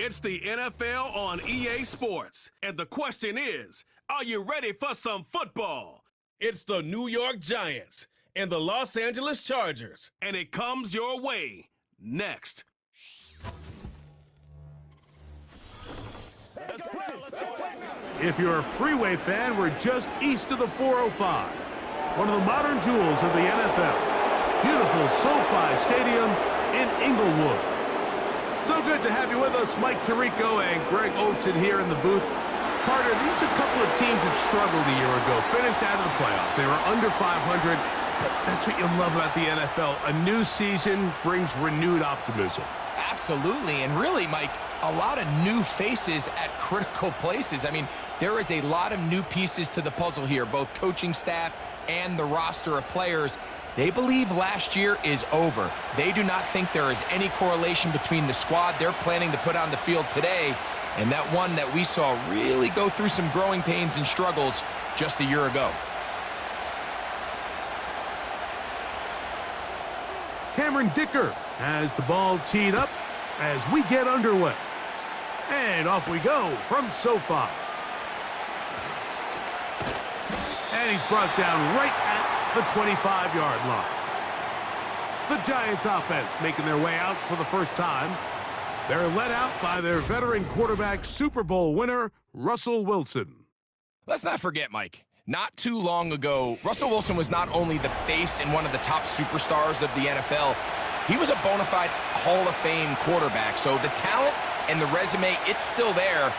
It's the NFL on EA Sports. And the question is, are you ready for some football? It's the New York Giants and the Los Angeles Chargers. And it comes your way next. If you're a Freeway fan, we're just east of the 405. One of the modern jewels of the NFL. Beautiful SoFi Stadium in Inglewood. So good to have you with us, Mike Tirico and Greg Olson here in the booth. Carter, these are a couple of teams that struggled a year ago, finished out of the playoffs. They were under 500, but that's what you love about the NFL. A new season brings renewed optimism. Absolutely, and really, Mike, a lot of new faces at critical places. I mean, there is a lot of new pieces to the puzzle here, both coaching staff and the roster of players. They believe last year is over. They do not think there is any correlation between the squad they're planning to put on the field today and that one that we saw really go through some growing pains and struggles just a year ago. Cameron Dicker has the ball teed up as we get underway. And off we go from SoFi. And he's brought down right at the 25-yard line. The Giants offense making their way out for the first time. They're led out by their veteran quarterback, Super Bowl winner, Russell Wilson. Let's not forget, Mike, not too long ago, Russell Wilson was not only the face and one of the top superstars of the NFL, he was a bona fide Hall of Fame quarterback. So the talent and the resume, it's still there.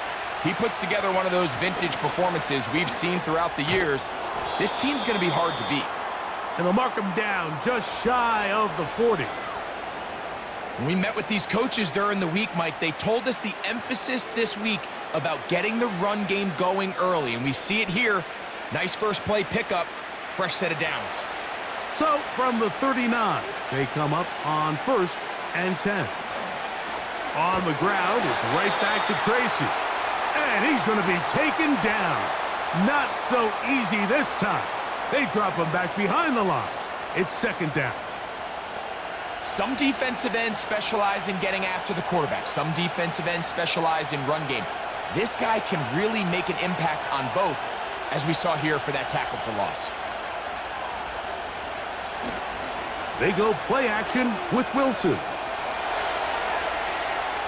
He puts together one of those vintage performances we've seen throughout the years. This team's going to be hard to beat. And they'll mark him down just shy of the 40. When we met with these coaches during the week, Mike, they told us the emphasis this week about getting the run game going early, and we see it here. Nice first play pickup, fresh set of downs. So from the 39, they come up on 1st and 10. On the ground, it's right back to Tracy. And he's going to be taken down. Not so easy this time. They drop him back behind the line. It's 2nd down. Some defensive ends specialize in getting after the quarterback. Some defensive ends specialize in run game. This guy can really make an impact on both, as we saw here for that tackle for loss. They go play action with Wilson.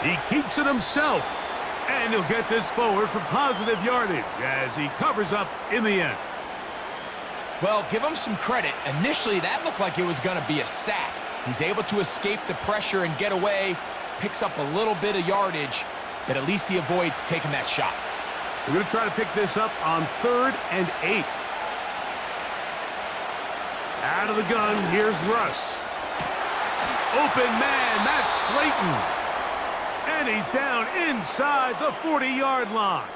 He keeps it himself. And he'll get this forward for positive yardage as he covers up in the end. Well, give him some credit. Initially, that looked like it was going to be a sack. He's able to escape the pressure and get away, picks up a little bit of yardage, but at least he avoids taking that shot. We're going to try to pick this up on 3rd and 8. Out of the gun, here's Russ. Open man, that's Slayton. And he's down inside the 40-yard line.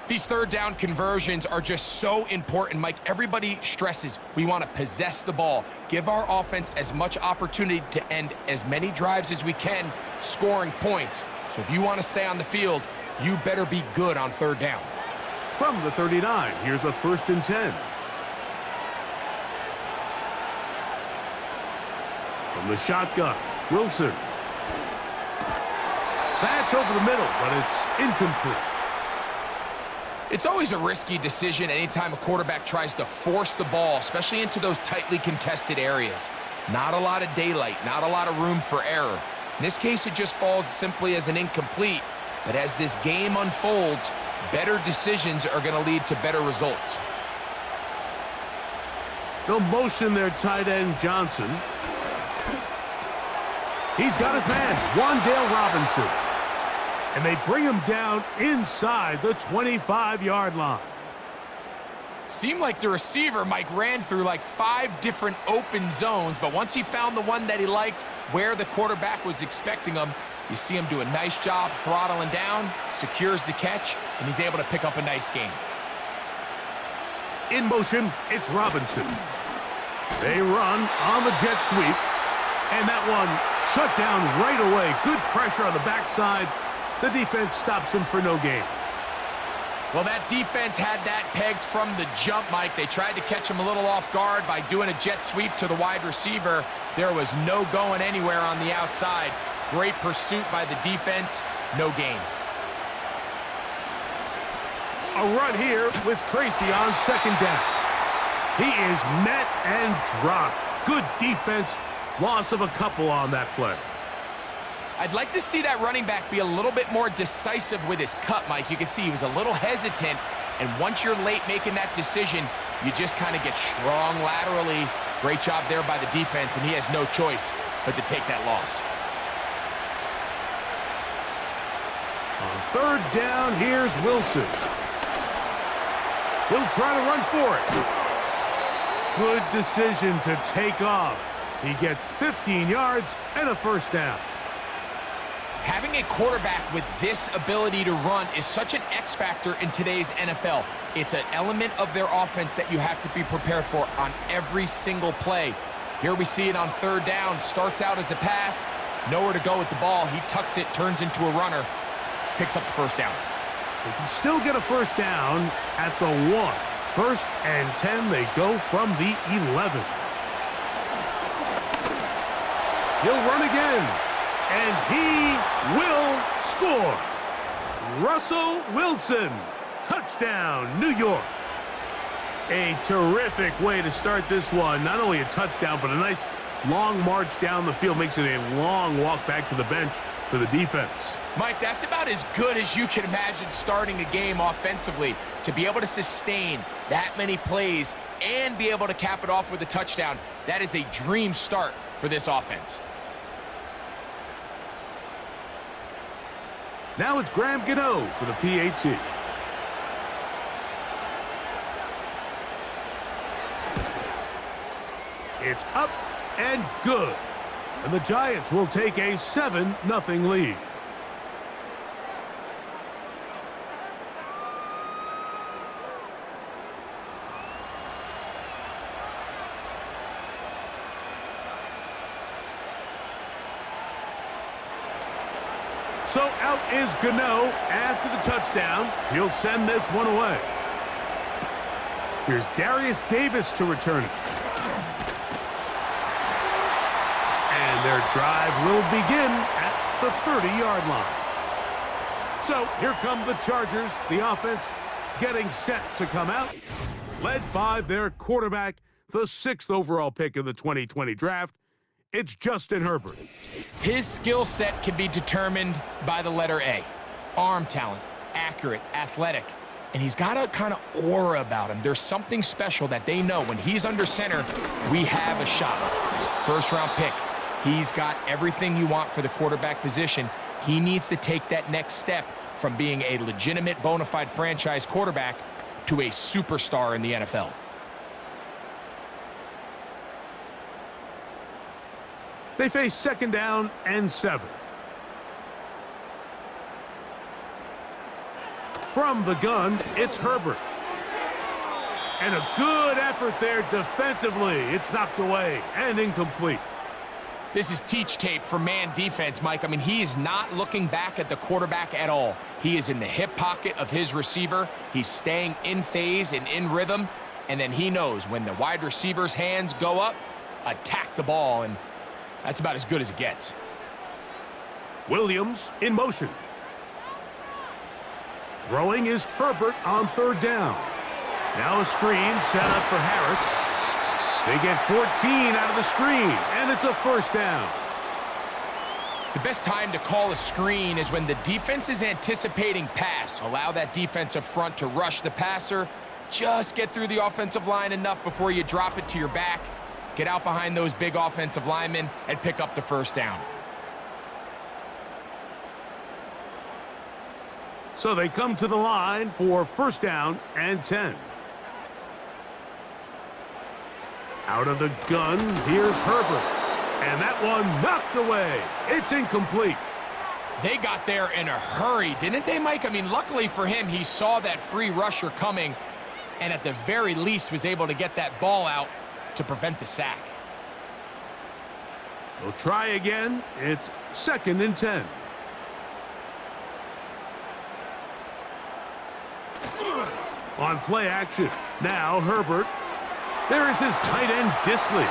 These 3rd down conversions are just so important, Mike. Everybody stresses we want to possess the ball, give our offense as much opportunity to end as many drives as we can, scoring points. So if you want to stay on the field, you better be good on 3rd down. From the 39, here's a 1st and 10. From the shotgun, Wilson. That's over the middle, but it's incomplete. It's always a risky decision anytime a quarterback tries to force the ball, especially into those tightly contested areas. Not a lot of daylight, not a lot of room for error. In this case, it just falls simply as an incomplete. But as this game unfolds, better decisions are going to lead to better results. They'll motion their tight end, Johnson. He's got his man, Wan'Dale Robinson. And they bring him down inside the 25-yard line. Seemed like the receiver, Mike, ran through like 5 different open zones, but once he found the one that he liked, where the quarterback was expecting him, you see him do a nice job throttling down, secures the catch, and he's able to pick up a nice gain. In motion, it's Robinson. They run on the jet sweep, and that one shut down right away. Good pressure on the backside. The defense stops him for no gain. Well, that defense had that pegged from the jump, Mike. They tried to catch him a little off guard by doing a jet sweep to the wide receiver. There was no going anywhere on the outside. Great pursuit by the defense. No gain. A run here with Tracy on second down. He is met and dropped. Good defense. Loss of a couple on that play. I'd like to see that running back be a little bit more decisive with his cut, Mike. You can see he was a little hesitant, and once you're late making that decision, you just kind of get strong laterally. Great job there by the defense, and he has no choice but to take that loss. On third down, here's Wilson. He'll try to run for it. Good decision to take off. He gets 15 yards and a first down. Having a quarterback with this ability to run is such an X factor in today's NFL. It's an element of their offense that you have to be prepared for on every single play. Here we see it on third down. Starts out as a pass. Nowhere to go with the ball. He tucks it, turns into a runner. Picks up the first down. They can still get a first down at the 1. First and 10, they go from the 11. He'll run again. And he will score. Russell Wilson. Touchdown, New York. A terrific way to start this one. Not only a touchdown, but a nice long march down the field. Makes it a long walk back to the bench for the defense. Mike, that's about as good as you can imagine starting a game offensively. To be able to sustain that many plays and be able to cap it off with a touchdown, that is a dream start for this offense. Now it's Graham Gano for the PAT. It's up and good. And the Giants will take a 7-0 lead. So out is Gano after the touchdown. He'll send this one away. Here's Darius Davis to return it. And their drive will begin at the 30-yard line. So here come the Chargers, the offense getting set to come out, led by their quarterback, the 6th overall pick in the 2020 draft. It's Justin Herbert. His skill set can be determined by the letter A. Arm talent, accurate, athletic, and he's got a kind of aura about him. There's something special that they know when he's under center, we have a shot. First-round pick. He's got everything you want for the quarterback position. He needs to take that next step from being a legitimate, bona fide franchise quarterback to a superstar in the NFL. They face second down and 7. From the gun, it's Herbert. And a good effort there defensively. It's knocked away and incomplete. This is teach tape for man defense, Mike. I mean, he is not looking back at the quarterback at all. He is in the hip pocket of his receiver. He's staying in phase and in rhythm. And then he knows when the wide receiver's hands go up, attack the ball, and that's about as good as it gets. Williams in motion. Throwing is Herbert on third down. Now a screen set up for Harris. They get 14 out of the screen, and it's a first down. The best time to call a screen is when the defense is anticipating pass. Allow that defensive front to rush the passer. Just get through the offensive line enough before you drop it to your back. Get out behind those big offensive linemen and pick up the first down. So they come to the line for first down and 10. Out of the gun, here's Herbert. And that one knocked away. It's incomplete. They got there in a hurry, didn't they, Mike? I mean, luckily for him, he saw that free rusher coming and at the very least was able to get that ball out to prevent the sack. They'll try again. It's second and 10. On play action. Now Herbert. There is his tight end, Disley.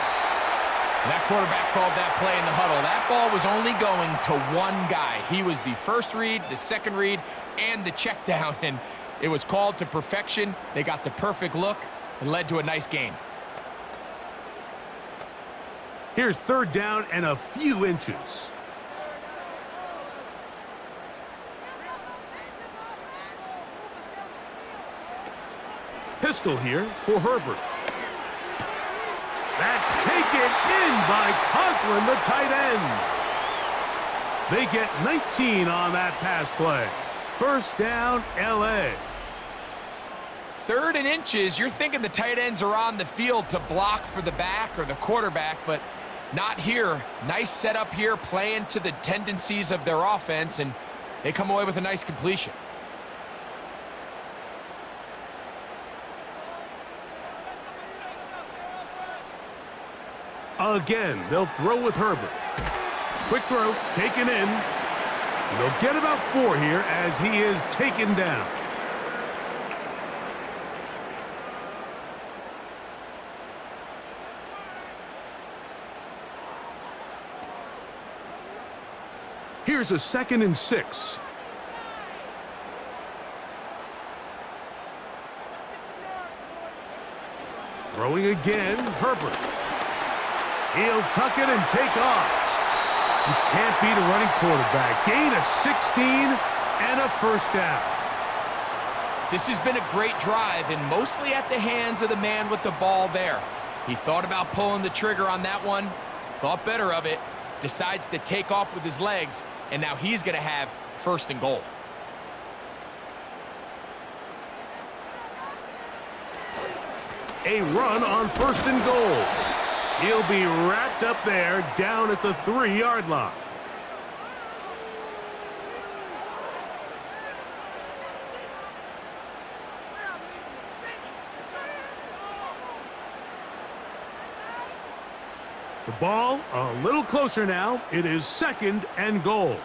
And that quarterback called that play in the huddle. That ball was only going to one guy. He was the first read, the second read, and the check down, and it was called to perfection. They got the perfect look and led to a nice game. Here's third down and a few inches. Pistol here for Herbert. That's taken in by Conklin, the tight end. They get 19 on that pass play. First down, LA. Third and inches, you're thinking the tight ends are on the field to block for the back or the quarterback, but not here. Nice setup here, playing to the tendencies of their offense, and they come away with a nice completion. Again, they'll throw with Herbert. Quick throw, taken in. And they'll get about 4 here as he is taken down. Here's a 2nd and 6. Throwing again, Herbert. He'll tuck it and take off. You can't beat a running quarterback. Gain of 16 and a first down. This has been a great drive, and mostly at the hands of the man with the ball there. He thought about pulling the trigger on that one, thought better of it, decides to take off with his legs, and now he's going to have first and goal. A run on first and goal. He'll be wrapped up there down at the 3-yard line. The ball a little closer now. It is 2nd and goal.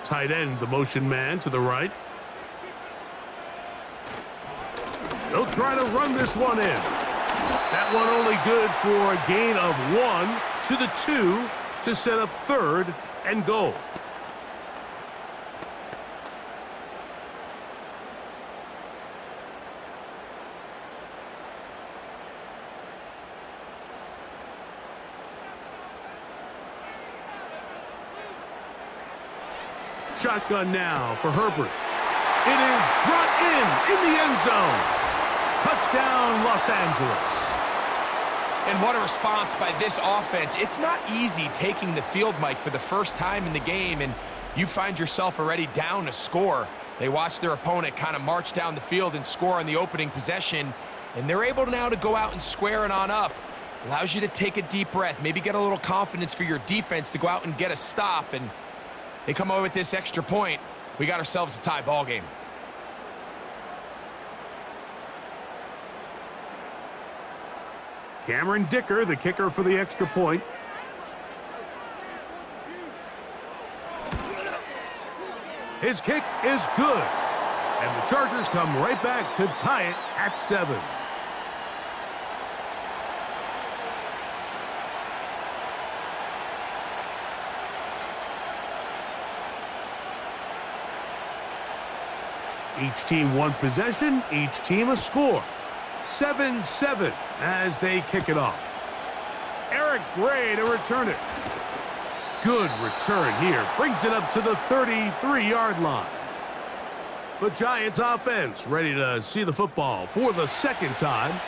Tight end, the motion man to the right. They'll try to run this one in. That one only good for a gain of 1 to the 2 to set up 3rd and goal. Shotgun now for Herbert. It is brought in the end zone. Touchdown, Los Angeles. And what a response by this offense. It's not easy taking the field, Mike, for the first time in the game, and you find yourself already down a score. They watch their opponent kind of march down the field and score on the opening possession, and they're able now to go out and square it on up. Allows you to take a deep breath, maybe get a little confidence for your defense to go out and get a stop, and they come away with this extra point. We got ourselves a tie ball game. Cameron Dicker, the kicker for the extra point. His kick is good. And the Chargers come right back to tie it at 7. Each team one possession, each team a score. 7-7 as they kick it off. Eric Gray to return it. Good return here. Brings it up to the 33-yard line. The Giants offense ready to see the football for the 2nd time.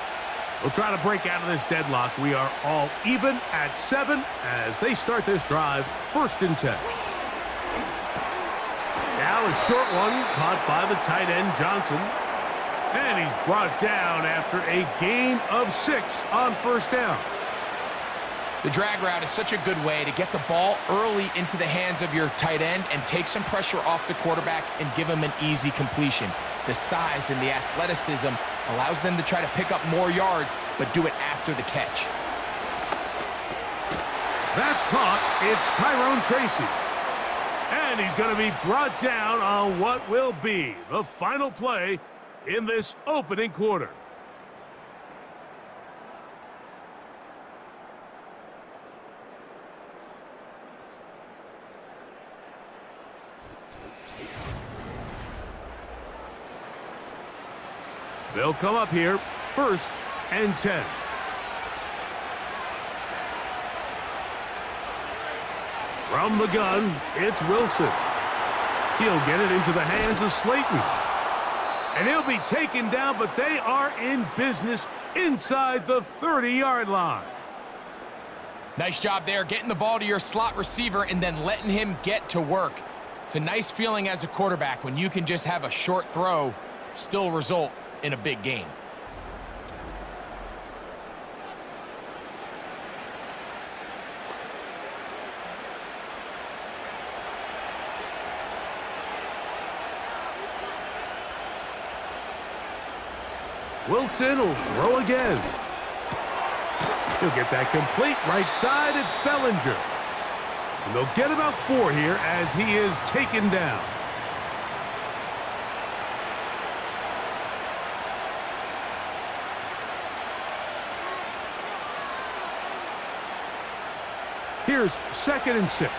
They'll try to break out of this deadlock. We are all even at 7 as they start this drive. 1st and 10. Now a short one caught by the tight end Johnson. And he's brought down after a gain of 6 on 1st down. The drag route is such a good way to get the ball early into the hands of your tight end and take some pressure off the quarterback and give him an easy completion. The size and the athleticism allows them to try to pick up more yards, but do it after the catch. That's caught. It's Tyrone Tracy. And he's going to be brought down on what will be the final play in this opening quarter. They'll come up here, 1st and 10. From the gun, it's Wilson. He'll get it into the hands of Slayton. And he'll be taken down, but they are in business inside the 30-yard line. Nice job there, getting the ball to your slot receiver and then letting him get to work. It's a nice feeling as a quarterback when you can just have a short throw still result in a big game. Wilson will throw again. He'll get that complete right side. It's Bellinger. And they'll get about 4 here as he is taken down. Here's 2nd and 6.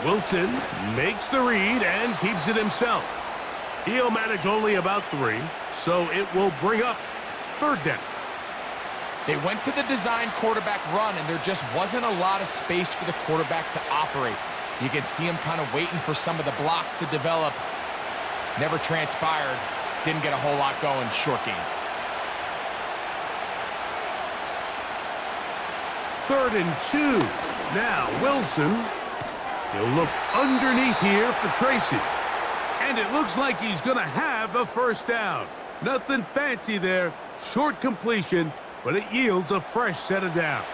Wilson makes the read and keeps it himself. He'll manage only about 3, so it will bring up 3rd down. They went to the design quarterback run, and there just wasn't a lot of space for the quarterback to operate. You can see him kind of waiting for some of the blocks to develop. Never transpired. Didn't get a whole lot going. Short game. 3rd and 2. Now Wilson. He'll look underneath here for Tracy. And it looks like he's going to have a 1st down. Nothing fancy there. Short completion, but it yields a fresh set of downs.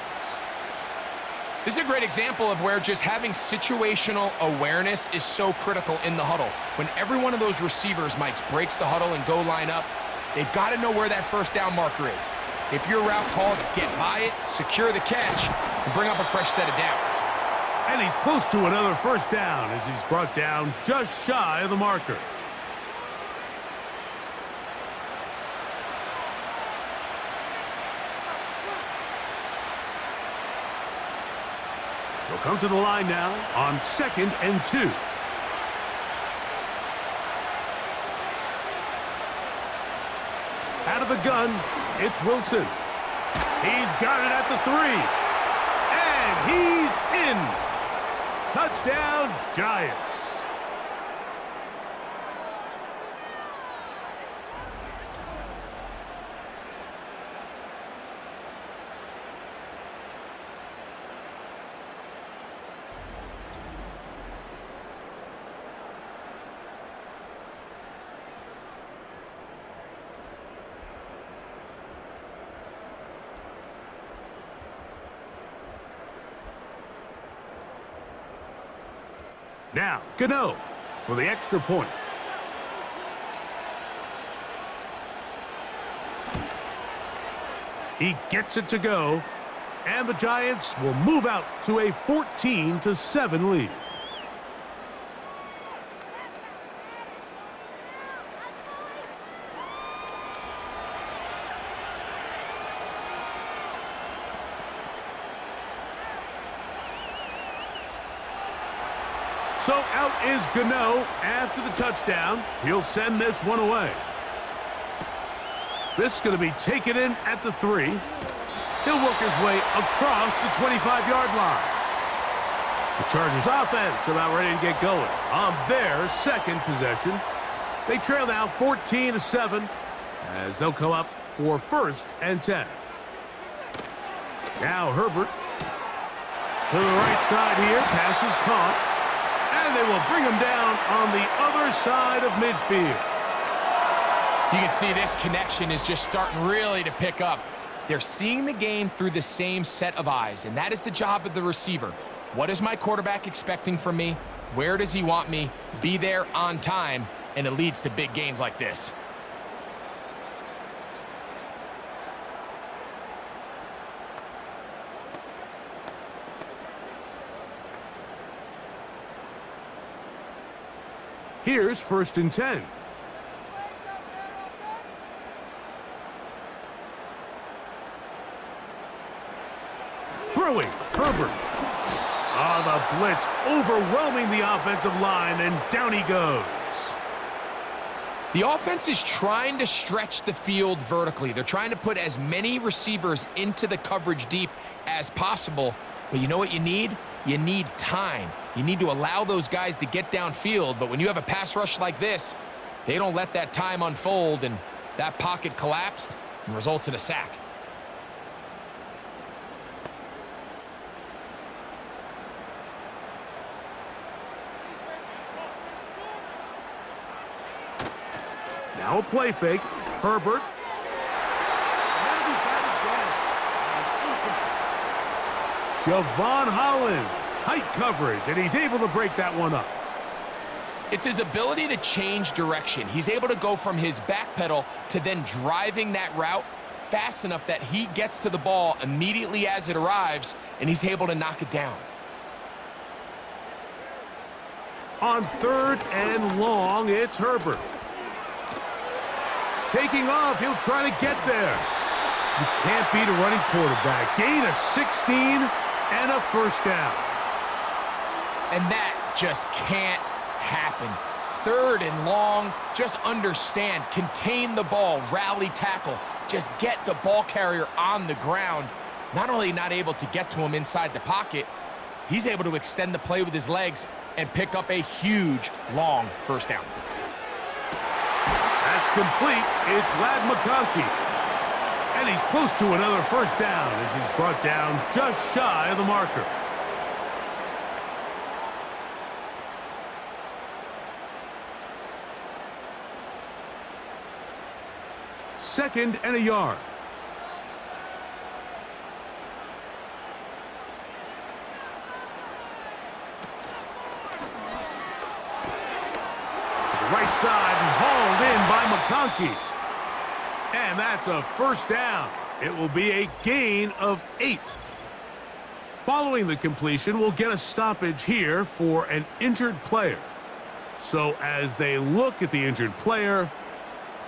This is a great example of where just having situational awareness is so critical in the huddle. When every one of those receivers, Mike, breaks the huddle and go line up, they've got to know where that 1st down marker is. If your route calls, get by it, secure the catch, and bring up a fresh set of downs. And he's close to another 1st down as he's brought down just shy of the marker. He'll come to the line now on 2nd and 2. Out of the gun, it's Wilson. He's got it at the 3. And he's in. Touchdown, Giants. Now, Gano for the extra point. He gets it to go, and the Giants will move out to a 14-7 lead. So out is Gano after the touchdown. He'll send this one away. This is going to be taken in at the 3. He'll work his way across the 25-yard line. The Chargers offense about ready to get going on their 2nd possession. They trail now 14-7 as they'll come up for 1st and 10. Now Herbert to the right side here. Pass is caught. And they will bring him down on the other side of midfield. You can see this connection is just starting really to pick up. They're seeing the game through the same set of eyes, and that is the job of the receiver. What is my quarterback expecting from me? Where does he want me? Be there on time, and it leads to big gains like this. Here's 1st and 10. Throwing, Herbert. Oh, the blitz overwhelming the offensive line, and down he goes. The offense is trying to stretch the field vertically. They're trying to put as many receivers into the coverage deep as possible. But you know what you need? You need time. You need to allow those guys to get downfield. But when you have a pass rush like this, they don't let that time unfold, and that pocket collapsed and results in a sack. Now a play fake. Herbert. Javon Holland. Tight coverage, and he's able to break that one up. It's his ability to change direction. He's able to go from his back pedal to then driving that route fast enough that he gets to the ball immediately as it arrives, and he's able to knock it down. On 3rd and long, it's Herbert. Taking off, he'll try to get there. You can't beat a running quarterback. Gain of 16 and a first down. And that just can't happen. 3rd and long, just understand, contain the ball, rally tackle, just get the ball carrier on the ground. Not only not able to get to him inside the pocket, he's able to extend the play with his legs and pick up a huge, long first down. That's complete. It's Ladd McConkey. And he's close to another first down as he's brought down just shy of the marker. Second and a yard. Right side and hauled in by McConkey. And that's a first down. It will be a gain of 8. Following the completion, we'll get a stoppage here for an injured player. So as they look at the injured player,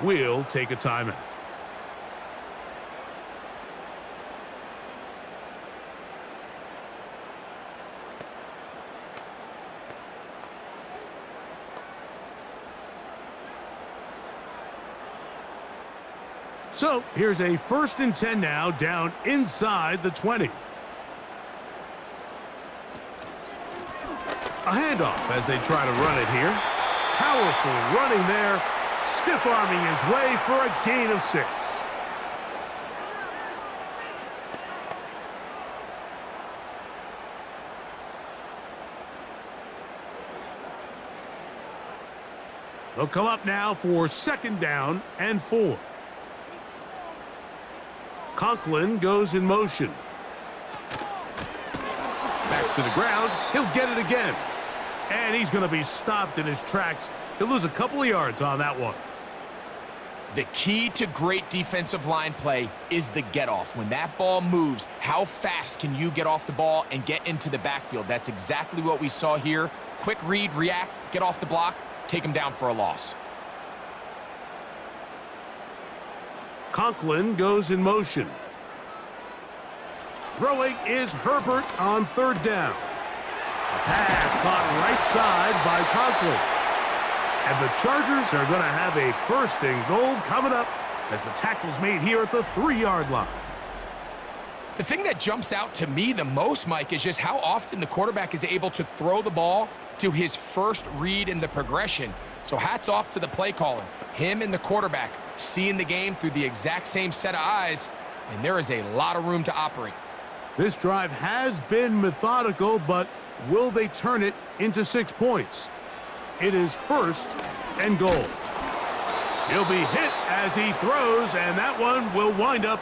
we'll take a timeout. So here's a 1st and 10 now, down inside the 20. A handoff as they try to run it here. Powerful running there, stiff-arming his way for a gain of 6. They'll come up now for 2nd down and 4. Conklin goes in motion. Back to the ground. He'll get it again. And he's going to be stopped in his tracks. He'll lose a couple of yards on that one. The key to great defensive line play is the get-off. When that ball moves, how fast can you get off the ball and get into the backfield? That's exactly what we saw here. Quick read, react, get off the block, take him down for a loss. Conklin goes in motion. Throwing is Herbert on 3rd down. A pass caught right side by Conklin. And the Chargers are going to have a 1st and goal coming up as the tackle's made here at the 3-yard line. The thing that jumps out to me the most, Mike, is just how often the quarterback is able to throw the ball to his first read in the progression. So hats off to the play caller. Him and the quarterback seeing the game through the exact same set of eyes, and there is a lot of room to operate. This drive has been methodical, but will they turn it into 6 points? It is 1st and goal. He'll be hit as he throws, and that one will wind up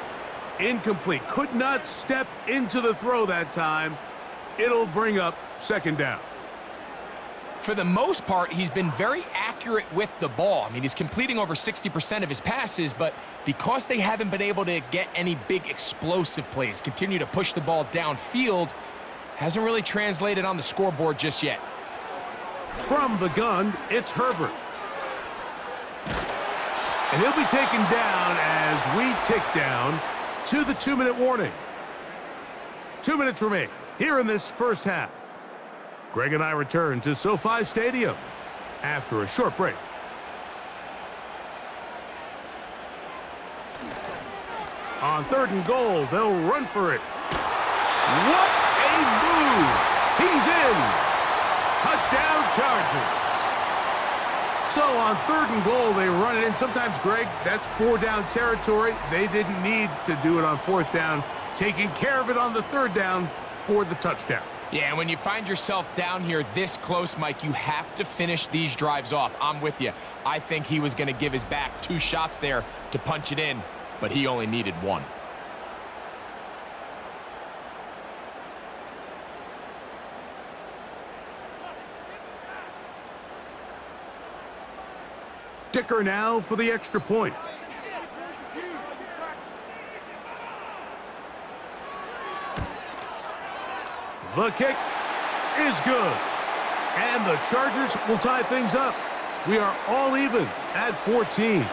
incomplete. Could not step into the throw that time. It'll bring up 2nd down. For the most part, he's been very accurate with the ball. I mean, he's completing over 60% of his passes, but because they haven't been able to get any big explosive plays, continue to push the ball downfield, hasn't really translated on the scoreboard just yet. From the gun, it's Herbert. And he'll be taken down as we tick down to the 2-minute warning. 2 minutes remain here in this first half. Greg and I return to SoFi Stadium after a short break. On 3rd and goal, they'll run for it. What a move! He's in! Touchdown Chargers! So on 3rd and goal, they run it in. Sometimes, Greg, that's 4th-down territory. They didn't need to do it on 4th down. Taking care of it on the 3rd down for the touchdown. Yeah, and when you find yourself down here this close, Mike, you have to finish these drives off. I'm with you. I think he was going to give his back 2 shots there to punch it in, but he only needed 1. Dicker now for the extra point. The kick is good. And the Chargers will tie things up. We are all even at 14.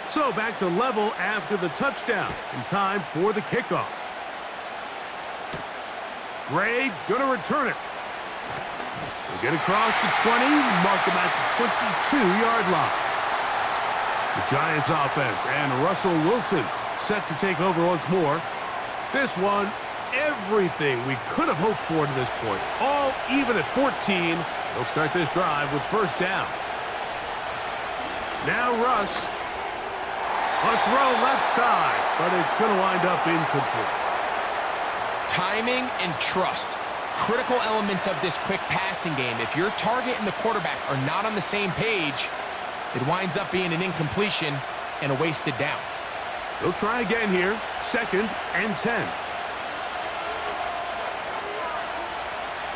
So back to level after the touchdown. In time for the kickoff. Ray going to return it. They get across the 20, mark them at the 22-yard line. The Giants offense and Russell Wilson set to take over once more. This one, everything we could have hoped for to this point. All even at 14. They'll start this drive with 1st down. Now Russ. A throw left side, but it's going to wind up incomplete. Timing and trust, critical elements of this quick passing game. If your target and the quarterback are not on the same page, it winds up being an incompletion and a wasted down. They'll try again here, 2nd and 10.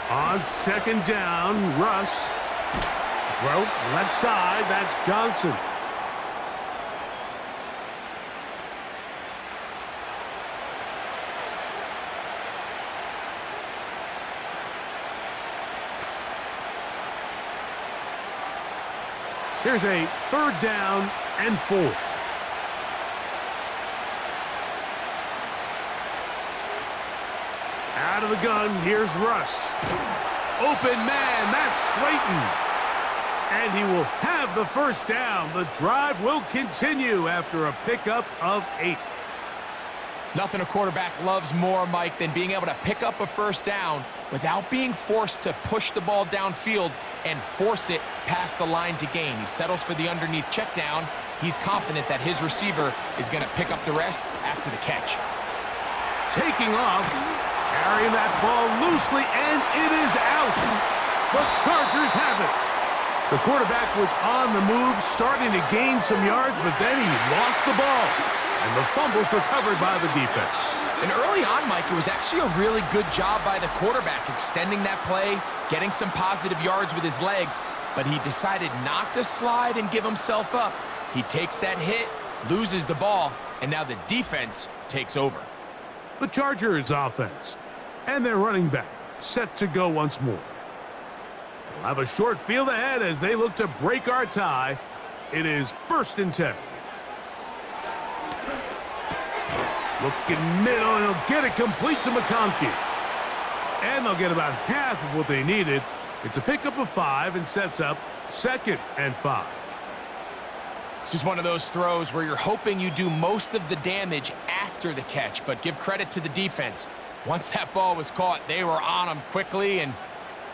On 2nd down, Russ. Throw left side, that's Johnson. Here's a 3rd down and 4. Out of the gun, here's Russ. Open man, that's Slayton. And he will have the 1st down. The drive will continue after a pickup of 8. Nothing a quarterback loves more, Mike, than being able to pick up a 1st down without being forced to push the ball downfield and force it past the line to gain. He settles for the underneath check down. He's confident that his receiver is going to pick up the rest after the catch. Taking off, carrying that ball loosely, and it is out. The Chargers have it. The quarterback was on the move, starting to gain some yards, but then he lost the ball. And the fumble's recovered by the defense. And early on, Mike, it was actually a really good job by the quarterback extending that play, getting some positive yards with his legs, but he decided not to slide and give himself up. He takes that hit, loses the ball, and now the defense takes over. The Chargers offense and their running back set to go once more. They'll have a short field ahead as they look to break our tie. It is 1st and 10. Looking middle, and he'll get it complete to McConkey. And they'll get about half of what they needed. It's a pickup of 5 and sets up 2nd and 5. This is one of those throws where you're hoping you do most of the damage after the catch, but give credit to the defense. Once that ball was caught, they were on him quickly, and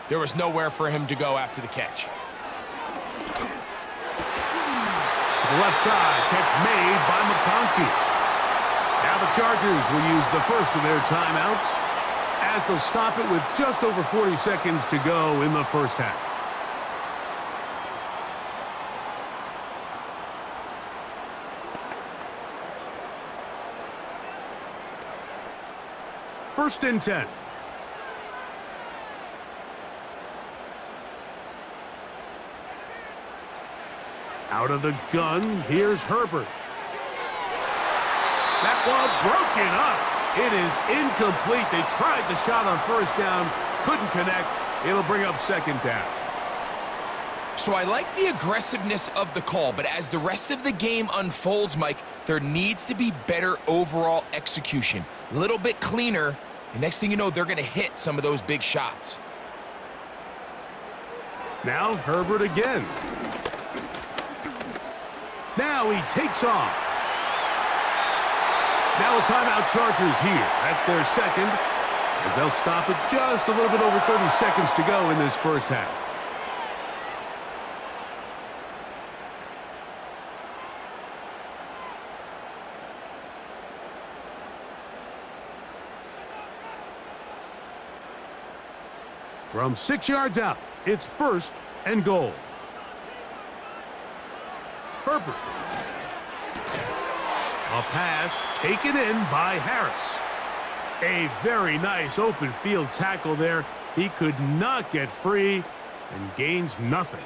there was nowhere for him to go after the catch. To the left side, catch made by McConkey. Now the Chargers will use the first of their timeouts as they'll stop it with just over 40 seconds to go in the 1st half. First and 10. Out of the gun, here's Herbert. That ball broken up. It is incomplete. They tried the shot on 1st down, couldn't connect. It'll bring up 2nd down. So I like the aggressiveness of the call, but as the rest of the game unfolds, Mike, there needs to be better overall execution. A little bit cleaner, and next thing you know, they're going to hit some of those big shots. Now Herbert again. Now he takes off. Now a timeout Chargers here. That's their second, as they'll stop it just a little bit over 30 seconds to go in this first half. From 6 yards out, it's 1st and goal. Herbert. A pass taken in by Harris. A very nice open field tackle there. He could not get free and gains nothing.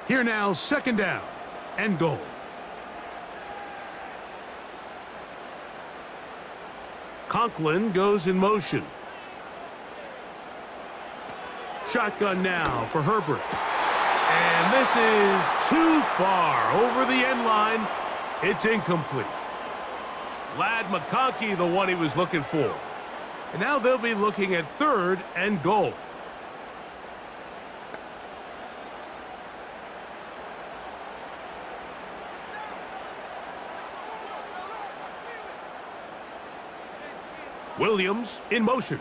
Here now, 2nd down and goal. Conklin goes in motion. Shotgun now for Herbert. And this is too far over the end line. It's incomplete. Lad McConkey, the one he was looking for. And now they'll be looking at 3rd and goal. Williams in motion.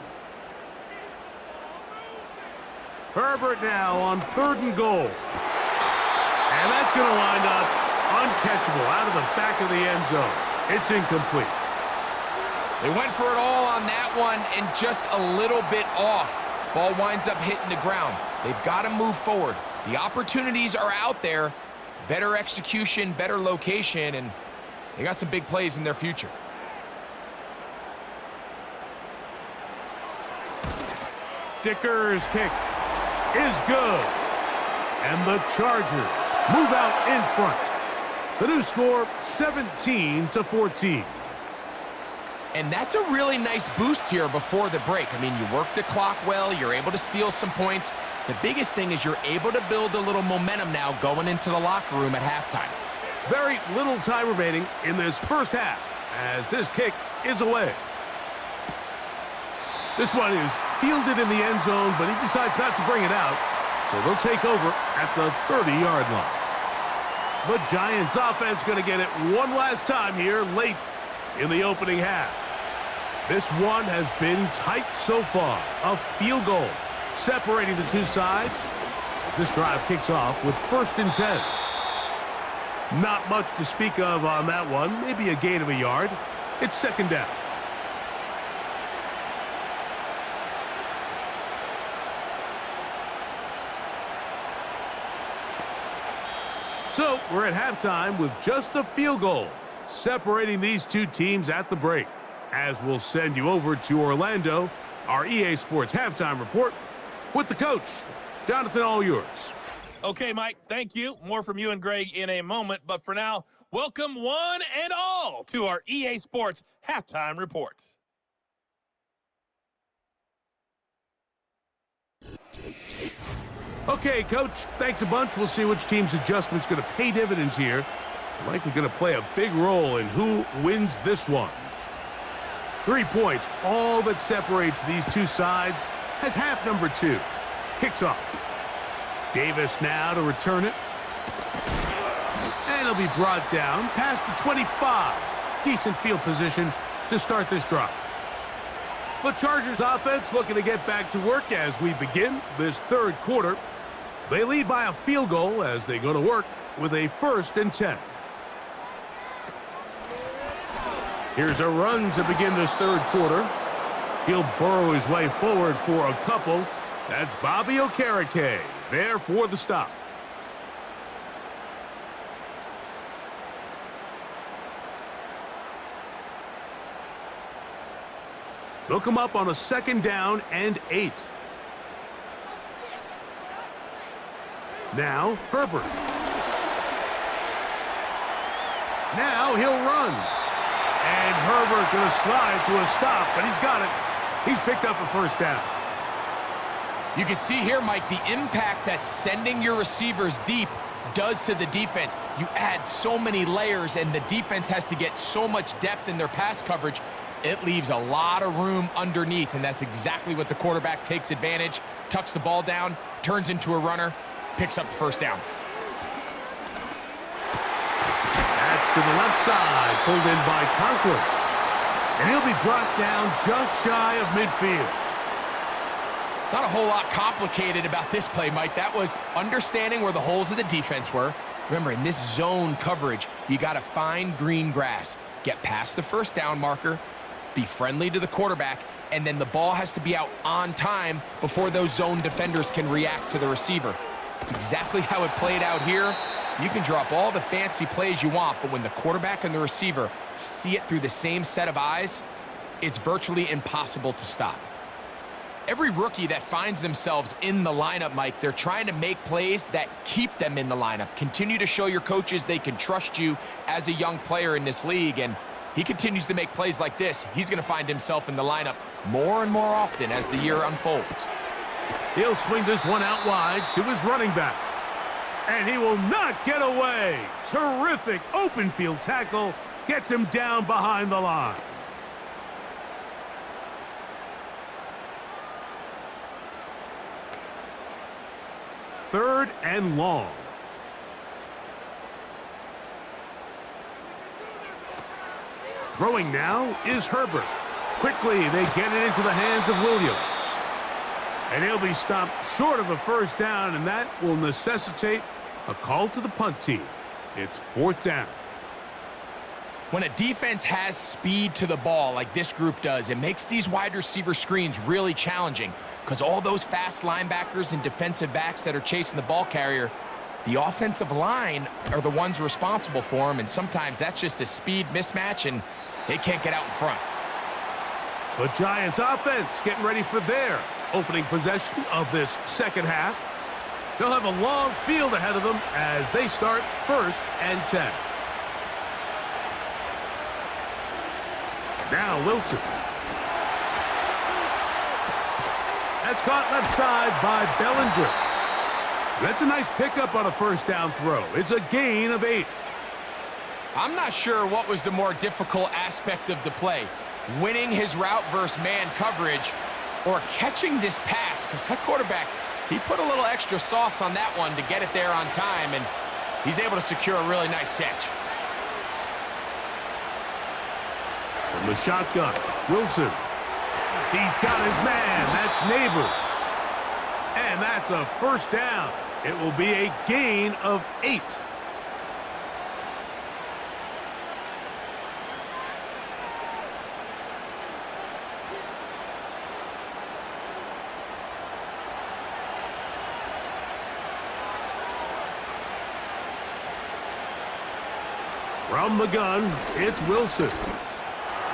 Herbert now on 3rd and goal. And that's going to wind up uncatchable out of the back of the end zone. It's incomplete. They went for it all on that one and just a little bit off. Ball winds up hitting the ground. They've got to move forward. The opportunities are out there. Better execution, better location, and they got some big plays in their future. Dicker's kick is good. And the Chargers move out in front. The new score, 17-14. And that's a really nice boost here before the break. I mean, you work the clock well, you're able to steal some points. The biggest thing is you're able to build a little momentum now going into the locker room at halftime. Very little time remaining in this first half as this kick is away. This one is fielded in the end zone, but he decides not to bring it out. So they'll take over at the 30-yard line. The Giants offense going to get it one last time here late in the opening half. This one has been tight so far. A field goal separating the two sides as this drive kicks off with 1st and 10. Not much to speak of on that one. Maybe a gain of a yard. It's 2nd down. So we're at halftime with just a field goal separating these two teams at the break. As we'll send you over to Orlando, our EA Sports halftime report with the coach. Jonathan, all yours. Okay, Mike, thank you. More from you and Greg in a moment. But for now, welcome one and all to our EA Sports halftime report. Okay, Coach, thanks a bunch. We'll see which team's adjustment's going to pay dividends here. Likely going to play a big role in who wins this one. 3 points, all that separates these two sides, has half number 2. Kicks off. Davis now to return it. And he'll be brought down past the 25. Decent field position to start this drive. The Chargers offense looking to get back to work as we begin this 3rd quarter. They lead by a field goal as they go to work with a 1st and 10. Here's a run to begin this 3rd quarter. He'll burrow his way forward for a couple. That's Bobby Okereke there for the stop. They'll come up on a 2nd down and 8. Now, Herbert. Now he'll run. And Herbert going to slide to a stop, but he's got it. He's picked up a first down. You can see here, Mike, the impact that sending your receivers deep does to the defense. You add so many layers, and the defense has to get so much depth in their pass coverage. It leaves a lot of room underneath, and that's exactly what the quarterback takes advantage, tucks the ball down, turns into a runner, picks up the first down. Back to the left side, pulled in by Conklin. And he'll be brought down just shy of midfield. Not a whole lot complicated about this play, Mike. That was understanding where the holes of the defense were. Remember, in this zone coverage, you got to find green grass, get past the first down marker, be friendly to the quarterback, and then the ball has to be out on time before those zone defenders can react to the receiver. It's exactly how it played out here. You can drop all the fancy plays you want, but when the quarterback and the receiver see it through the same set of eyes, it's virtually impossible to stop. Every rookie that finds themselves in the lineup, Mike, they're trying to make plays that keep them in the lineup. Continue to show your coaches they can trust you as a young player in this league, and he continues to make plays like this. He's going to find himself in the lineup more and more often as the year unfolds. He'll swing this one out wide to his running back. And he will not get away. Terrific open field tackle. Gets him down behind the line. Third and long. Throwing now is Herbert. Quickly, they get it into the hands of Williams. And he'll be stopped short of a first down, and that will necessitate a call to the punt team. It's fourth down. When a defense has speed to the ball like this group does, it makes these wide receiver screens really challenging because all those fast linebackers and defensive backs that are chasing the ball carrier, the offensive line are the ones responsible for them, and sometimes that's just a speed mismatch, and they can't get out in front. The Giants offense getting ready for their opening possession of this second half. They'll have a long field ahead of them as they start 1st and 10. Now Wilson. That's caught left side by Bellinger. That's a nice pickup on a first down throw. It's a gain of 8. I'm not sure what was the more difficult aspect of the play, winning his route versus man coverage or catching this pass, because that quarterback, he put a little extra sauce on that one to get it there on time, and he's able to secure a really nice catch. From the shotgun, Wilson. He's got his man. That's Neighbors. And that's a first down. It will be a gain of 8. From the gun, it's Wilson.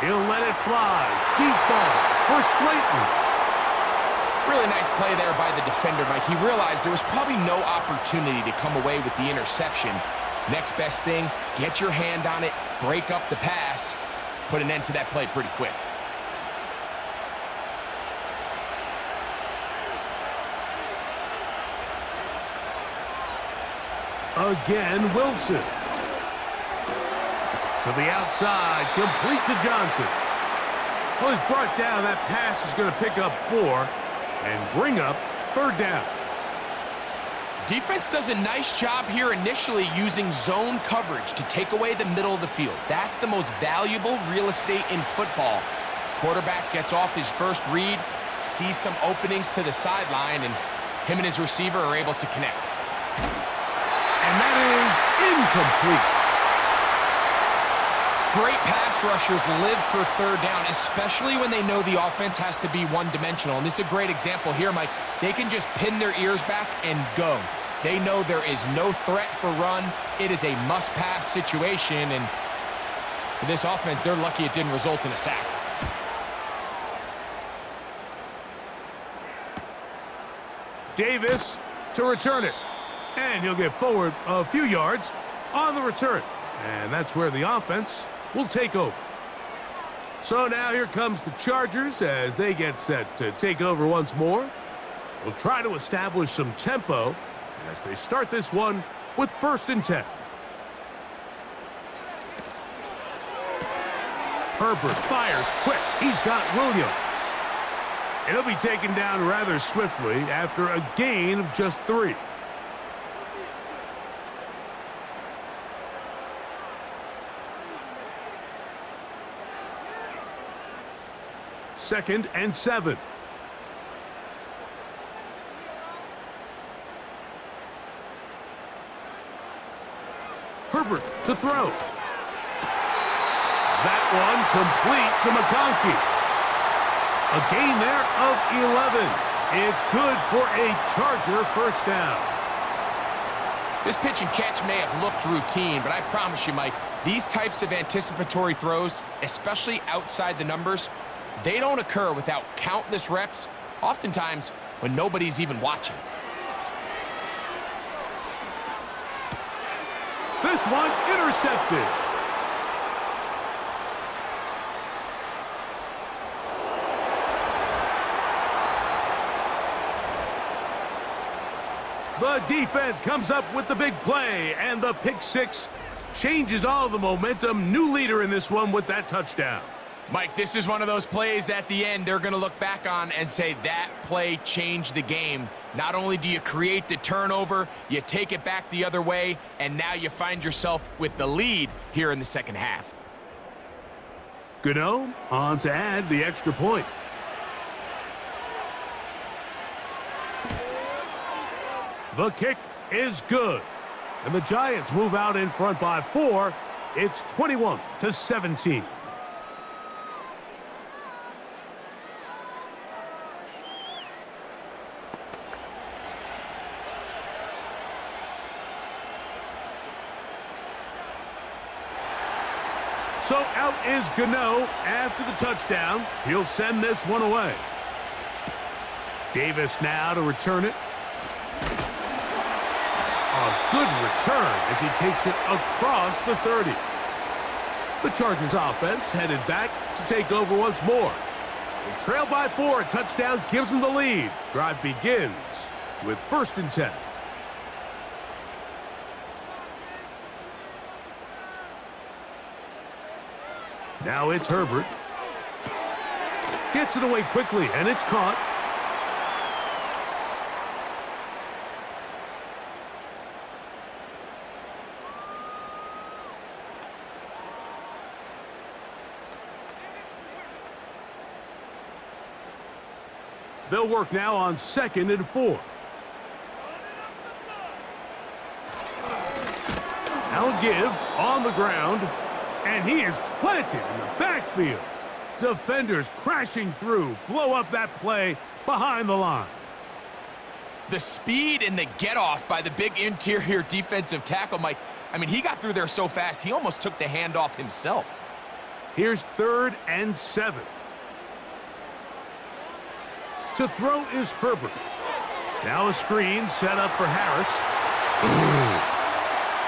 He'll let it fly. Deep ball for Slayton. Really nice play there by the defender, Mike. He realized there was probably no opportunity to come away with the interception. Next best thing, get your hand on it, break up the pass, put an end to that play pretty quick. Again, Wilson. To the outside, complete to Johnson. Well, he's brought down. That pass is going to pick up 4 and bring up 3rd down. Defense does a nice job here initially using zone coverage to take away the middle of the field. That's the most valuable real estate in football. Quarterback gets off his first read, sees some openings to the sideline, and him and his receiver are able to connect. And that is incomplete. Great pass rushers live for 3rd down, especially when they know the offense has to be one-dimensional. And this is a great example here, Mike. They can just pin their ears back and go. They know there is no threat for run. It is a must-pass situation, and for this offense, they're lucky it didn't result in a sack. Davis to return it. And he'll get forward a few yards on the return. And that's where the offense will take over. So now here comes the Chargers as they get set to take over once more. They'll try to establish some tempo as they start this one with 1st and 10. Herbert fires quick. He's got Williams. And he'll be taken down rather swiftly after a gain of just 3. Second and 7. Herbert to throw. That one complete to McConkey. A gain there of 11. It's good for a Charger 1st down. This pitch and catch may have looked routine, but I promise you, Mike, these types of anticipatory throws, especially outside the numbers, they don't occur without countless reps, oftentimes when nobody's even watching. This one intercepted. The defense comes up with the big play, and the pick 6 changes all the momentum. New leader in this one with that touchdown. Mike, this is one of those plays at the end they're going to look back on and say that play changed the game. Not only do you create the turnover, you take it back the other way, and now you find yourself with the lead here in the 2nd half. Gano on to add the extra point. The kick is good. And the Giants move out in front by 4. It's 21-17. So out is Gano after the touchdown. He'll send this one away. Davis now to return it. A good return as he takes it across the 30. The Chargers offense headed back to take over once more. They trail by 4. A touchdown gives them the lead. Drive begins with 1st and 10. Now it's Herbert. Gets it away quickly, and it's caught. They'll work now on 2nd and 4. Now give on the ground. And he is planted in the backfield. Defenders crashing through, blow up that play behind the line. The speed and the get-off by the big interior defensive tackle, Mike. I mean, he got through there so fast, he almost took the handoff himself. Here's 3rd and 7. To throw is Herbert. Now a screen set up for Harris.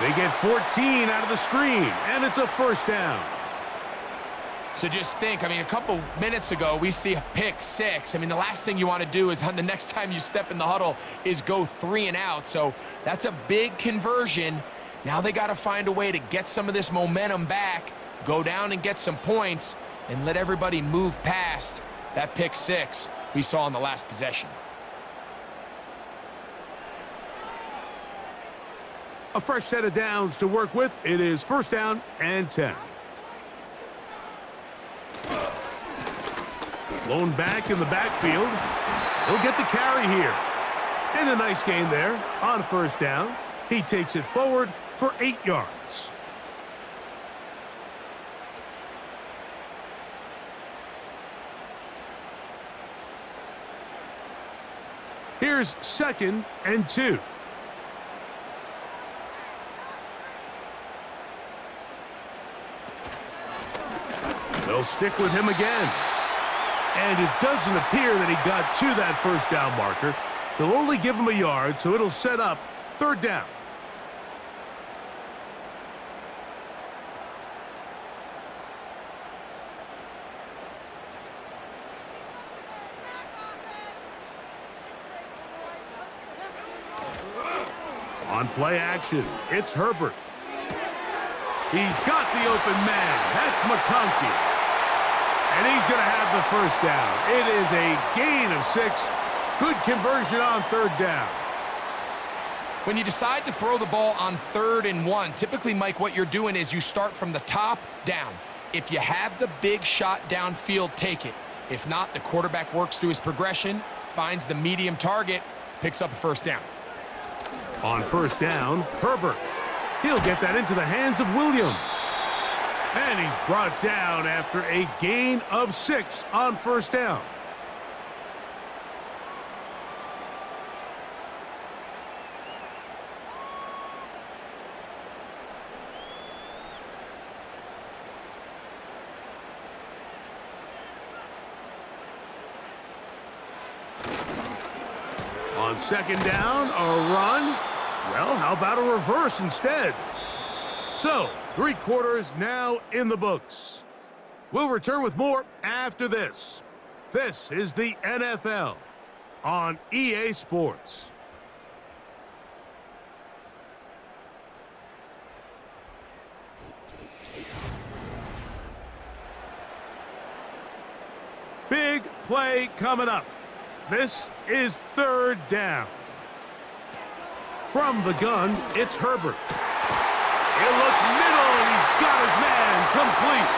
They get 14 out of the screen, and it's a 1st down. So just think, I mean, a couple minutes ago, we see a pick 6. I mean, the last thing you want to do is the next time you step in the huddle is go 3 and out. So that's a big conversion. Now they got to find a way to get some of this momentum back, go down and get some points, and let everybody move past that pick 6 we saw on the last possession. A fresh set of downs to work with. It is 1st down and 10. Blown back in the backfield. He'll get the carry here. And a nice gain there on 1st down. He takes it forward for 8 yards. Here's 2nd and 2. They'll stick with him again. And it doesn't appear that he got to that 1st down marker. They'll only give him a yard, so it'll set up 3rd down. On play action, it's Herbert. He's got the open man. That's McConkey. And he's going to have the first down. It is a gain of 6. Good conversion on third down. When you decide to throw the ball on 3rd and 1, typically, Mike, what you're doing is you start from the top down. If you have the big shot downfield, take it. If not, the quarterback works through his progression, finds the medium target, picks up a first down. On first down, Herbert. He'll get that into the hands of Williams. And he's brought down after a gain of 6 on first down. On second down, a run. Well, how about a reverse instead? So, 3 quarters now in the books. We'll return with more after this. This is the NFL on EA Sports. Big play coming up. This is 3rd down. From the gun, it's Herbert. He'll look middle, and he's got his man complete.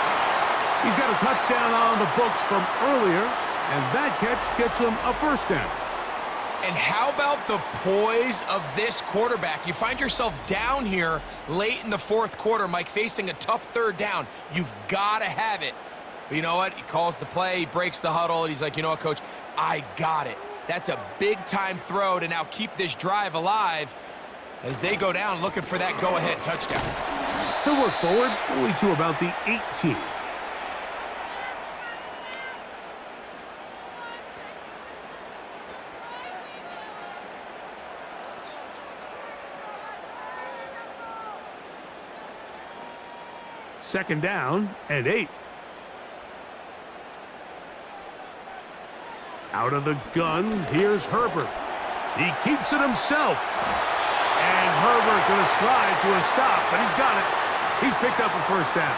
He's got a touchdown on the books from earlier, and that catch gets him a first down. And how about the poise of this quarterback? You find yourself down here late in the 4th quarter, Mike, facing a tough 3rd down. You've got to have it. But you know what? He calls the play, he breaks the huddle, and he's like, you know what, Coach? I got it. That's a big-time throw to now keep this drive alive as they go down looking for that go-ahead touchdown. He'll work forward only to about the 18. Second down and 8. Out of the gun, here's Herbert. He keeps it himself. And Herbert going to slide to a stop, but he's got it. He's picked up a first down.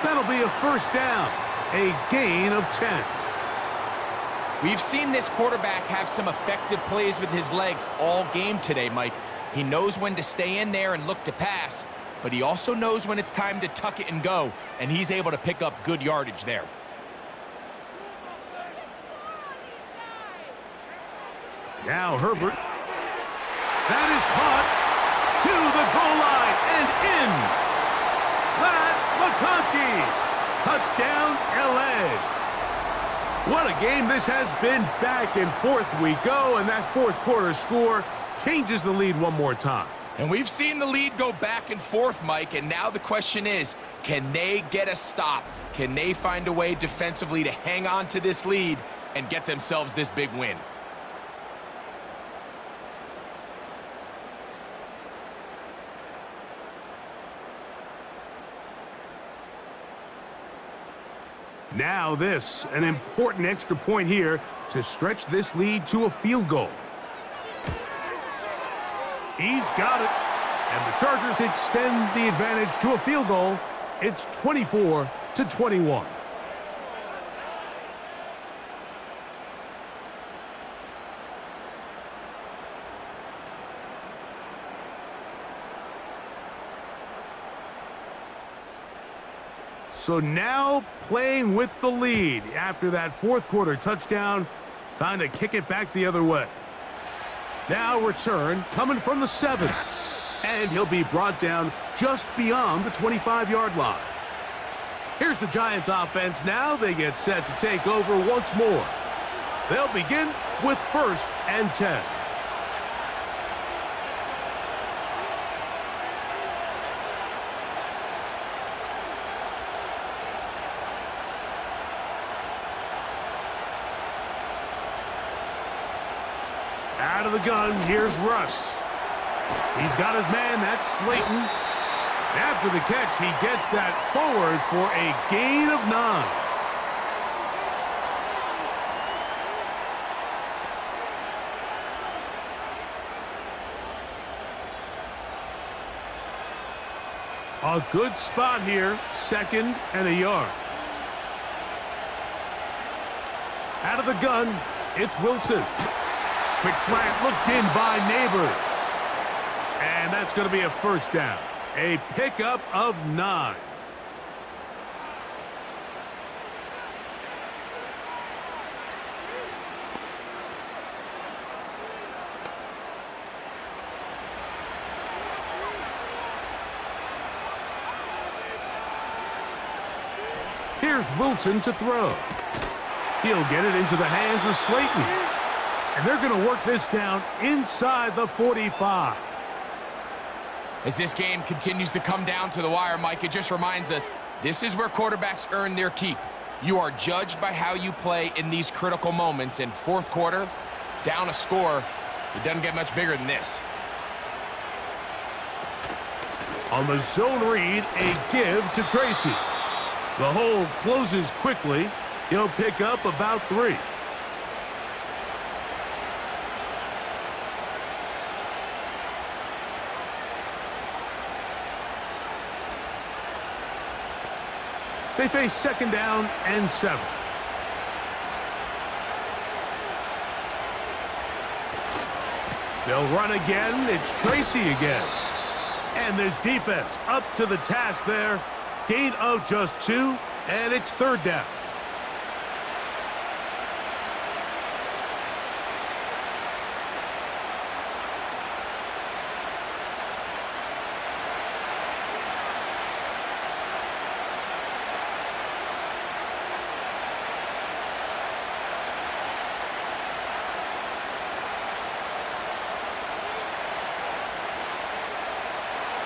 That'll be a first down, a gain of 10. We've seen this quarterback have some effective plays with his legs all game today, Mike. He knows when to stay in there and look to pass, but he also knows when it's time to tuck it and go, and he's able to pick up good yardage there. Now Herbert. That is caught to the goal line and in. That McConkey. Touchdown, LA. What a game this has been. Back and forth we go, and that 4th quarter score changes the lead one more time. And we've seen the lead go back and forth, Mike, and now the question is, can they get a stop? Can they find a way defensively to hang on to this lead and get themselves this big win? Now this, an important extra point here to stretch this lead to a field goal. He's got it. And the Chargers extend the advantage to a field goal. It's 24-21. So now playing with the lead after that 4th quarter touchdown. Time to kick it back the other way. Now return coming from the 7. And he'll be brought down just beyond the 25-yard line. Here's the Giants offense now. They get set to take over once more. They'll begin with 1st and 10. Out of the gun, here's Russ. He's got his man, that's Slayton. After the catch, he gets that forward for a gain of 9. A good spot here, 2nd and a yard. Out of the gun, it's Wilson. Quick slant looked in by Neighbors. And that's going to be a first down. A pickup of 9. Here's Wilson to throw. He'll get it into the hands of Slayton. And they're going to work this down inside the 45. As this game continues to come down to the wire, Mike, it just reminds us, this is where quarterbacks earn their keep. You are judged by how you play in these critical moments. In fourth quarter, down a score, it doesn't get much bigger than this. On the zone read, a give to Tracy. The hole closes quickly. He'll pick up about 3. They face 2nd down and 7. They'll run again. It's Tracy again. And this defense up to the task there. Gain of just 2, and it's 3rd down.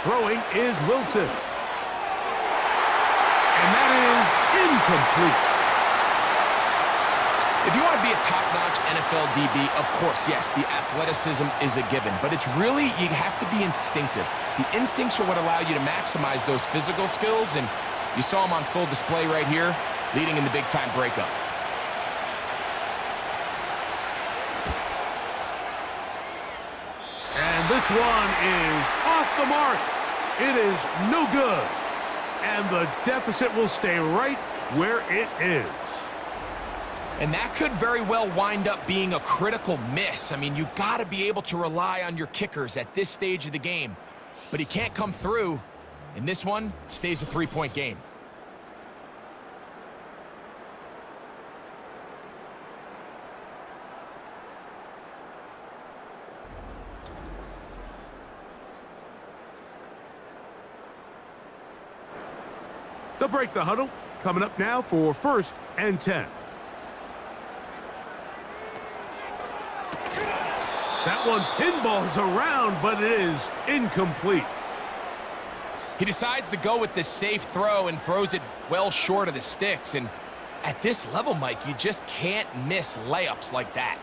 Throwing is Wilson. And that is incomplete. If you want to be a top-notch NFL DB, of course, yes, the athleticism is a given. But it's really, you have to be instinctive. The instincts are what allow you to maximize those physical skills. And you saw them on full display right here, leading in the big-time breakup. And this one is off the mark. It is no good. And the deficit will stay right where it is. And that could very well wind up being a critical miss. I mean, you've got to be able to rely on your kickers at this stage of the game. But he can't come through. And this one stays a 3-point game. They'll break the huddle. Coming up now for 1st and 10. That one pinballs around, but it is incomplete. He decides to go with this safe throw and throws it well short of the sticks. And at this level, Mike, you just can't miss layups like that.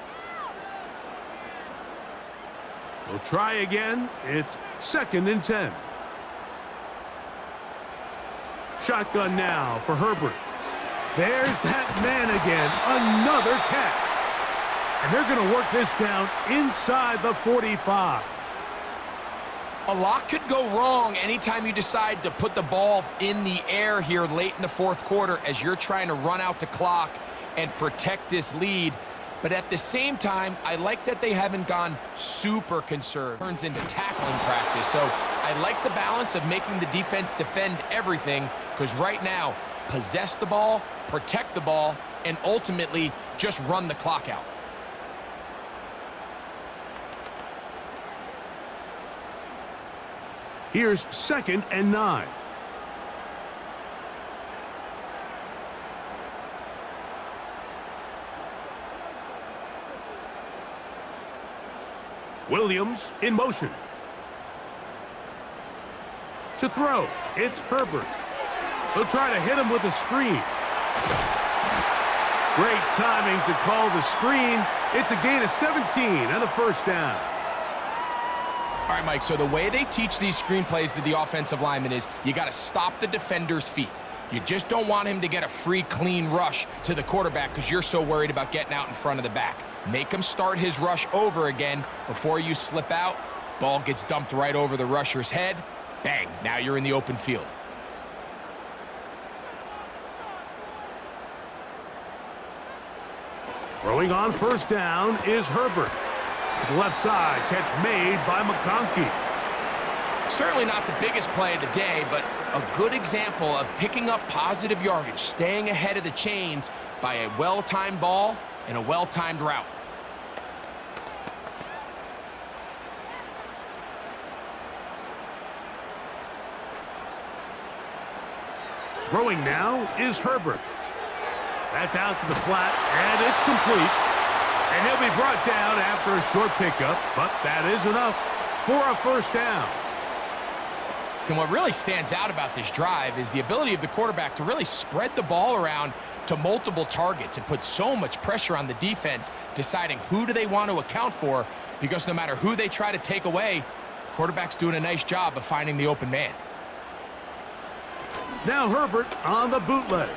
We'll try again. It's 2nd and 10. Shotgun now for Herbert. There's that man again. Another catch. And they're going to work this down inside the 45. A lot could go wrong anytime you decide to put the ball in the air here late in the fourth quarter as you're trying to run out the clock and protect this lead. But at the same time, I like that they haven't gone super conservative. Turns into tackling practice. So I like the balance of making the defense defend everything, because right now, possess the ball, protect the ball, and ultimately just run the clock out. Here's 2nd and 9. Williams in motion. To throw, it's Herbert. They'll try to hit him with a screen. Great timing to call the screen. It's a gain of 17 and a first down. All right, Mike, so the way they teach these screenplays to the offensive lineman is you got to stop the defender's feet. You just don't want him to get a free, clean rush to the quarterback because you're so worried about getting out in front of the back. Make him start his rush over again before you slip out. Ball gets dumped right over the rusher's head. Bang, now you're in the open field. Throwing on first down is Herbert. To the left side, catch made by McConkey. Certainly not the biggest play of the day, but a good example of picking up positive yardage, staying ahead of the chains by a well-timed ball and a well-timed route. Throwing now is Herbert. That's out to the flat, and it's complete. And he'll be brought down after a short pickup, but that is enough for a first down. And what really stands out about this drive is the ability of the quarterback to really spread the ball around to multiple targets and put so much pressure on the defense, deciding who do they want to account for, because no matter who they try to take away, the quarterback's doing a nice job of finding the open man. Now Herbert on the bootleg.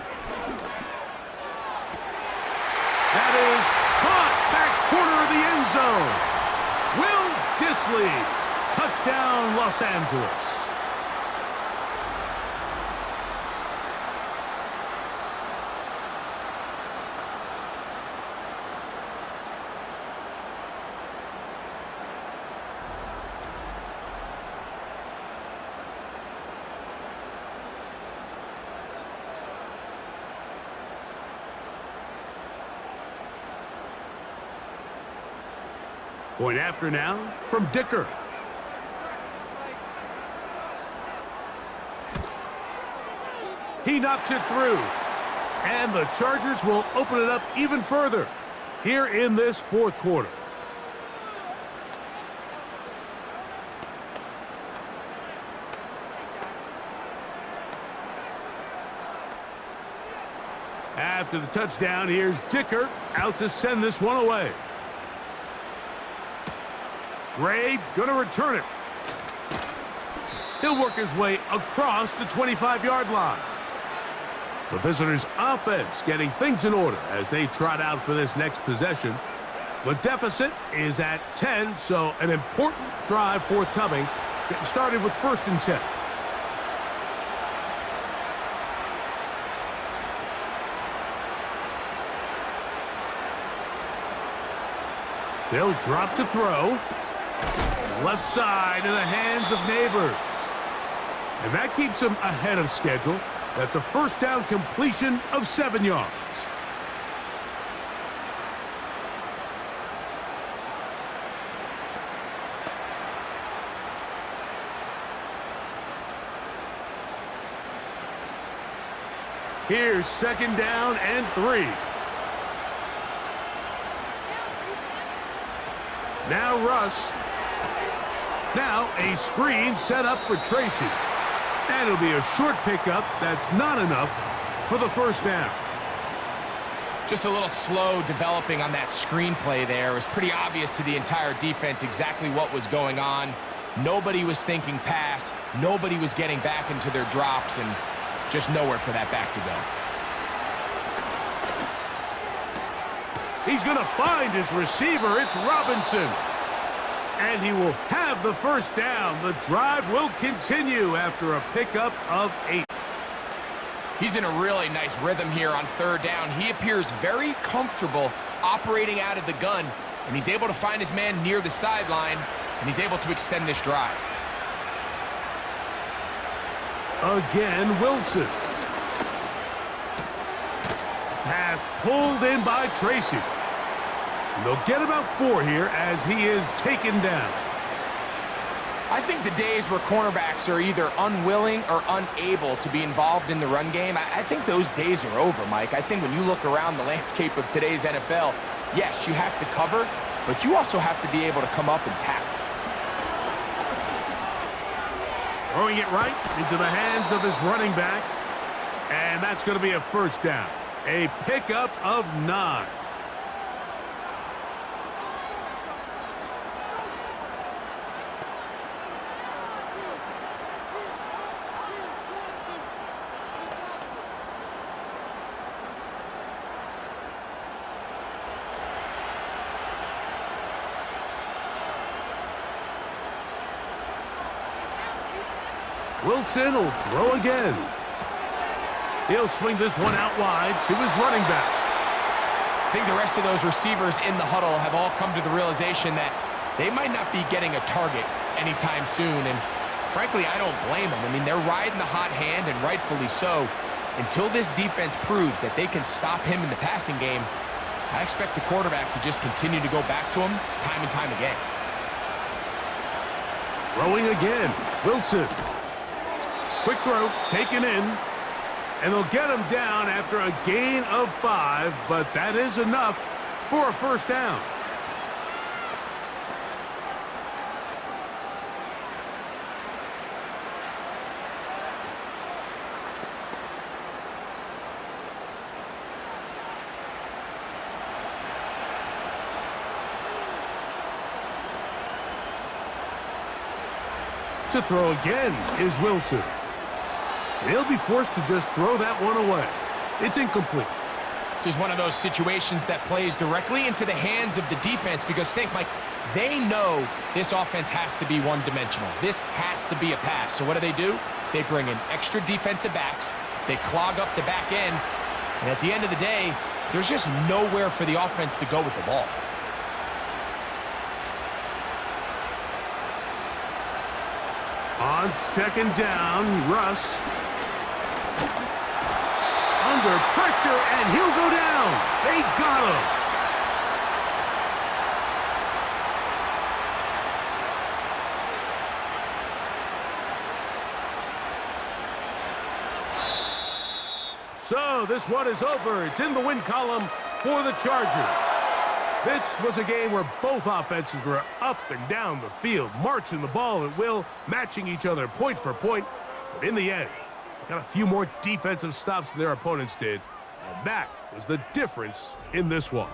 That is caught back corner of the end zone. Will Dissly, touchdown Los Angeles. Point after now from Dicker. He knocks it through. And the Chargers will open it up even further here in this fourth quarter. After the touchdown, here's Dicker out to send this one away. Gray gonna return it. He'll work his way across the 25-yard line. The visitors' offense getting things in order as they trot out for this next possession. The deficit is at 10, so an important drive forthcoming. Getting started with 1st and 10. They'll drop to throw. Left side in the hands of Neighbors. And that keeps him ahead of schedule. That's a first down completion of 7 yards. Here's 2nd down and 3. Now Russ. Now a screen set up for Tracy. And it'll be a short pickup that's not enough for the first down. Just a little slow developing on that screenplay there. It was pretty obvious to the entire defense exactly what was going on. Nobody was thinking pass. Nobody was getting back into their drops, and just nowhere for that back to go. He's going to find his receiver. It's Robinson. And he will have the first down. The drive will continue after a pickup of 8. He's in a really nice rhythm here on 3rd down. He appears very comfortable operating out of the gun, and he's able to find his man near the sideline, and he's able to extend this drive. Again, Wilson. Pass pulled in by Tracy. And they'll get about 4 here as he is taken down. I think the days where cornerbacks are either unwilling or unable to be involved in the run game, I think those days are over, Mike. I think when you look around the landscape of today's NFL, yes, you have to cover, but you also have to be able to come up and tackle. Throwing it right into the hands of his running back. And that's going to be a first down. A pickup of 9. Wilson will throw again. He'll swing this one out wide to his running back. I think the rest of those receivers in the huddle have all come to the realization that they might not be getting a target anytime soon, and frankly, I don't blame them. I mean, they're riding the hot hand, and rightfully so. Until this defense proves that they can stop him in the passing game, I expect the quarterback to just continue to go back to him time and time again. Throwing again, Wilson. Quick throw, taken in. And they'll get him down after a gain of 5, but that is enough for a first down. To throw again is Wilson. He'll be forced to just throw that one away. It's incomplete. This is one of those situations that plays directly into the hands of the defense because think, Mike, they know this offense has to be one-dimensional. This has to be a pass. So what do? They bring in extra defensive backs. They clog up the back end. And at the end of the day, there's just nowhere for the offense to go with the ball. On second down, Russ. Under pressure, and he'll go down. They got him. So this one is over. It's in the win column for the Chargers. This was a game where both offenses were up and down the field, marching the ball at will, matching each other point for point. But in the end, they got a few more defensive stops than their opponents did, and that was the difference in this one.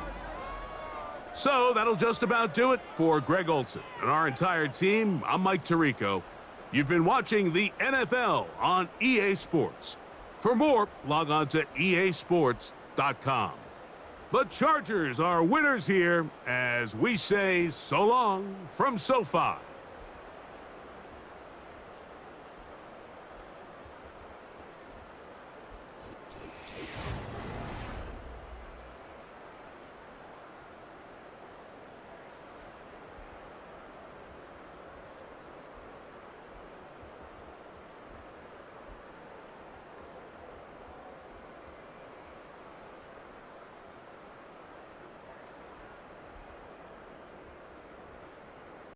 So that'll just about do it for Greg Olson and our entire team. I'm Mike Tirico. You've been watching the NFL on EA Sports. For more, log on to easports.com. The Chargers are winners here as we say so long from SoFi.